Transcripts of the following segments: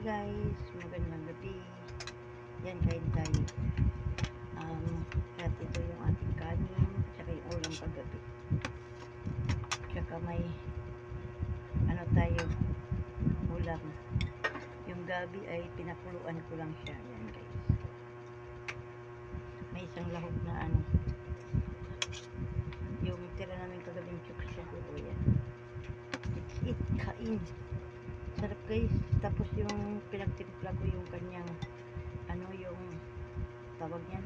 guys, magandang gabi. Yan, kain tayo. At ito yung ating kanin, tsaka yung ulam paggabi. Tsaka may ano tayo, ulam. Yung gabi ay pinakuluan ko lang siya. Yan guys. May isang lahok na ano. Yung tira namin kagabing chok siguro yan. It's it, kain. Sarap guys. Tapos yung pinagtimpla ko yung kanyang ano yung tawag niyan,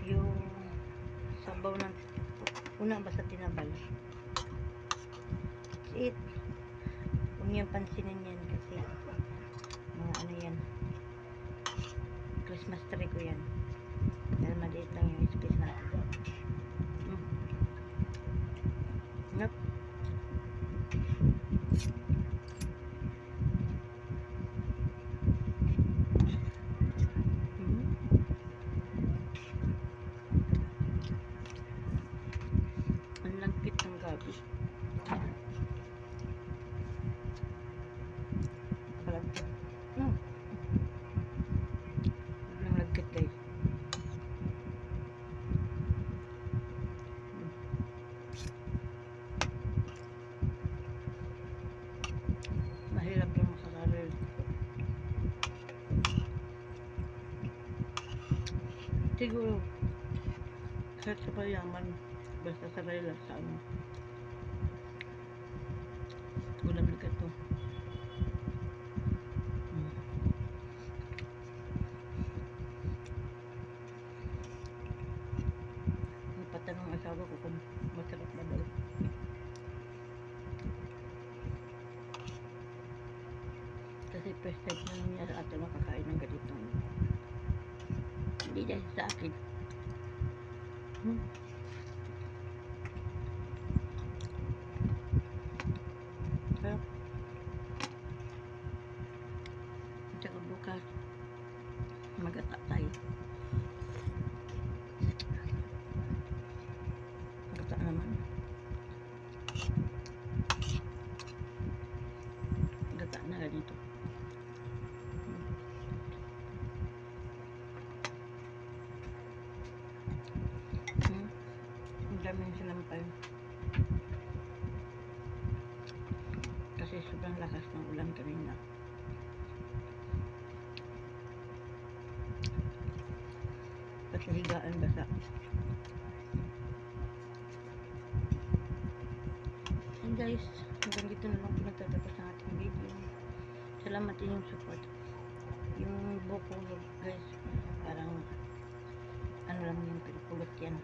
yung sabaw ng una basta tinabal. It's it. Huwag niyang pansinin yan kasi mga ano yan, Christmas tree ko yan. Dahil maliit lang yung space natin. Nope. Ang langkit ng gabi. Palagkit. Ang langkit guys. Mahirap lang makakarel. Siguro kahit sa payaman basta sa relax sa ano ulam na gato. Patanong asawa ko kung masarap na daw. Kasi first time na niya sa atin makakain ng ganito. Hindi dahil sa akin. Pero tsaka bukas magata tayo. Magata naman. Magata na ganito. Ang daming sinampay. Kasi sobrang lakas ng ulan kanina. Pati higaan basa. And guys, hanggang dito na lang pinagtatapos ang ating video. Salamat din yung support. Yung buko guys, parang ano lang yung pinapulot yan.